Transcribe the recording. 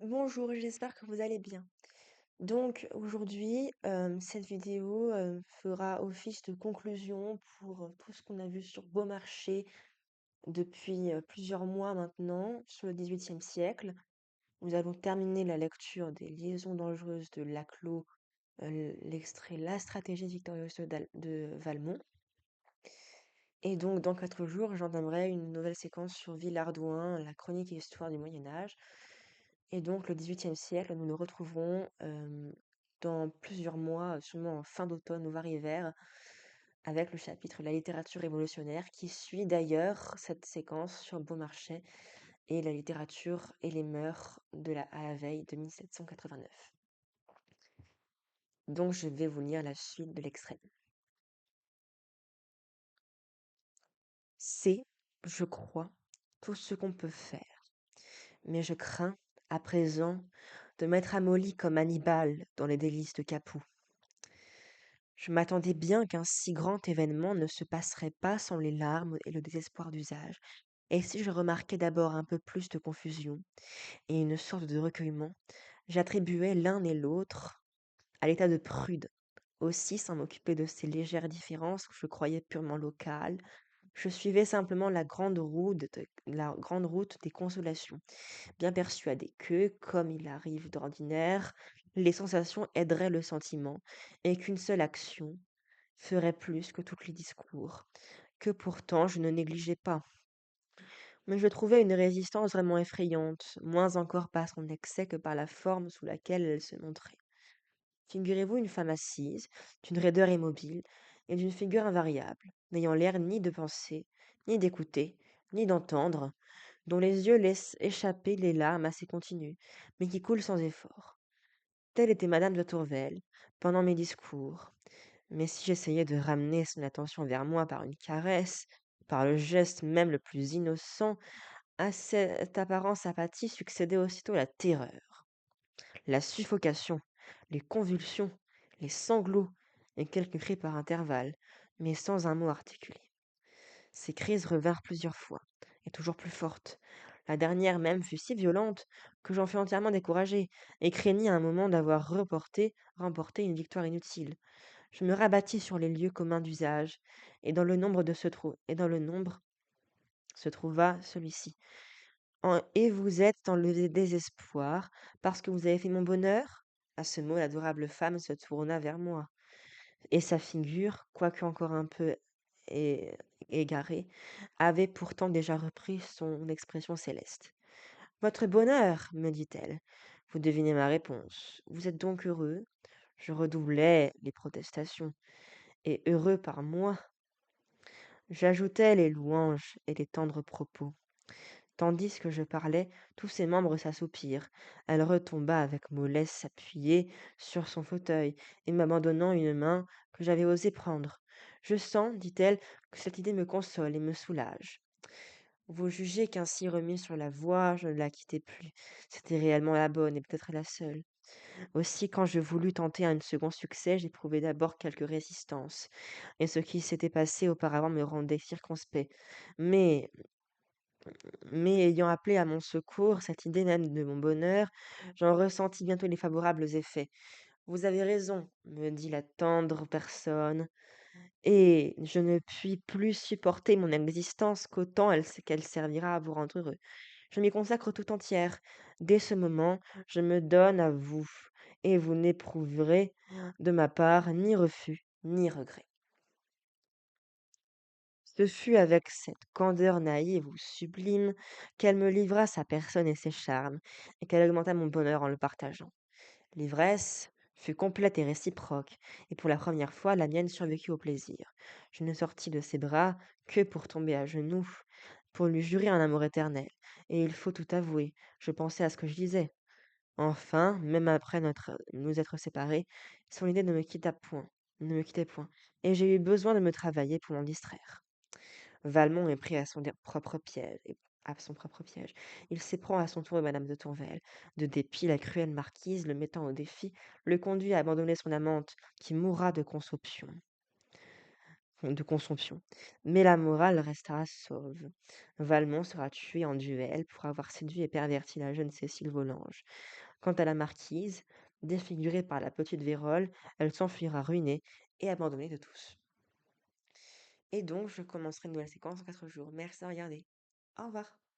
Bonjour, j'espère que vous allez bien. Donc aujourd'hui, cette vidéo fera office de conclusion pour tout ce qu'on a vu sur Beaumarchais depuis plusieurs mois maintenant, sur le XVIIIe siècle. Nous avons terminé la lecture des Liaisons dangereuses de Laclos, l'extrait La stratégie victorieuse de Valmont. Et donc, dans 4 jours, j'entamerai une nouvelle séquence sur Villehardouin, la chronique et histoire du Moyen Âge. Et donc, le XVIIIe siècle, nous le retrouverons dans plusieurs mois, sûrement en fin d'automne ou var-hiver, avec le chapitre La littérature révolutionnaire, qui suit d'ailleurs cette séquence sur Beaumarchais et la littérature et les mœurs à la veille de 1789. Donc, je vais vous lire la suite de l'extrait. C'est, je crois, tout ce qu'on peut faire. Mais je crains, à présent, de m'être amolli comme Hannibal dans les délices de Capoue. Je m'attendais bien qu'un si grand événement ne se passerait pas sans les larmes et le désespoir d'usage, et si je remarquais d'abord un peu plus de confusion et une sorte de recueillement, j'attribuais l'un et l'autre à l'état de prude. Aussi, sans m'occuper de ces légères différences que je croyais purement locales, je suivais simplement la grande route des consolations, bien persuadé que, comme il arrive d'ordinaire, les sensations aideraient le sentiment, et qu'une seule action ferait plus que tous les discours, que pourtant je ne négligeais pas. Mais je trouvais une résistance vraiment effrayante, moins encore par son excès que par la forme sous laquelle elle se montrait. Figurez-vous une femme assise, d'une raideur immobile, et d'une figure invariable, n'ayant l'air ni de penser, ni d'écouter, ni d'entendre, dont les yeux laissent échapper les larmes assez continues, mais qui coulent sans effort. Telle était madame de Tourvel, pendant mes discours. Mais si j'essayais de ramener son attention vers moi par une caresse, par le geste même le plus innocent, à cette apparence apathie succédait aussitôt la terreur, la suffocation, les convulsions, les sanglots et quelques cris par intervalles, mais sans un mot articulé. Ces crises revinrent plusieurs fois, et toujours plus fortes. La dernière même fut si violente que j'en fus entièrement découragé, et craignis un moment d'avoir remporté une victoire inutile. Je me rabattis sur les lieux communs d'usage, et dans le nombre se trouva celui-ci. Et vous êtes dans le désespoir parce que vous avez fait mon bonheur? À ce mot, l'adorable femme se tourna vers moi, et sa figure, quoique encore un peu é- égarée, avait pourtant déjà repris son expression céleste. Votre bonheur, me dit-elle. Vous devinez ma réponse. Vous êtes donc heureux? Je redoublais les protestations. Et heureux par moi? J'ajoutais les louanges et les tendres propos. Tandis que je parlais, tous ses membres s'assoupirent. Elle retomba avec mollesse s'appuyer sur son fauteuil et m'abandonnant une main que j'avais osé prendre. Je sens, dit-elle, que cette idée me console et me soulage. Vous jugez qu'ainsi remis sur la voie, je ne la quittai plus. C'était réellement la bonne et peut-être la seule. Aussi, quand je voulus tenter un second succès, j'éprouvai d'abord quelque résistance, et ce qui s'était passé auparavant me rendait circonspect. Mais mais ayant appelé à mon secours cette idée même de mon bonheur, j'en ressentis bientôt les favorables effets. «Vous avez raison», me dit la tendre personne, «et je ne puis plus supporter mon existence qu'autant qu'elle servira à vous rendre heureux. Je m'y consacre tout entière. Dès ce moment, je me donne à vous, et vous n'éprouverez de ma part ni refus ni regret». Ce fut avec cette candeur naïve ou sublime qu'elle me livra sa personne et ses charmes, et qu'elle augmenta mon bonheur en le partageant. L'ivresse fut complète et réciproque, et pour la première fois la mienne survécut au plaisir. Je ne sortis de ses bras que pour tomber à genoux, pour lui jurer un amour éternel, et il faut tout avouer, je pensais à ce que je disais. Enfin, même après nous être séparés, son idée ne me quittait point, et j'ai eu besoin de me travailler pour m'en distraire. Valmont est pris à son propre piège. Il s'éprend à son tour de madame de Tourvel. De dépit, la cruelle marquise, le mettant au défi, le conduit à abandonner son amante, qui mourra de consomption. de consomption. Mais la morale restera sauve. Valmont sera tué en duel pour avoir séduit et perverti la jeune Cécile Volanges. Quant à la marquise, défigurée par la petite vérole, elle s'enfuira ruinée et abandonnée de tous. Et donc, je commencerai une nouvelle séquence en 4 jours. Merci à regarder. Au revoir.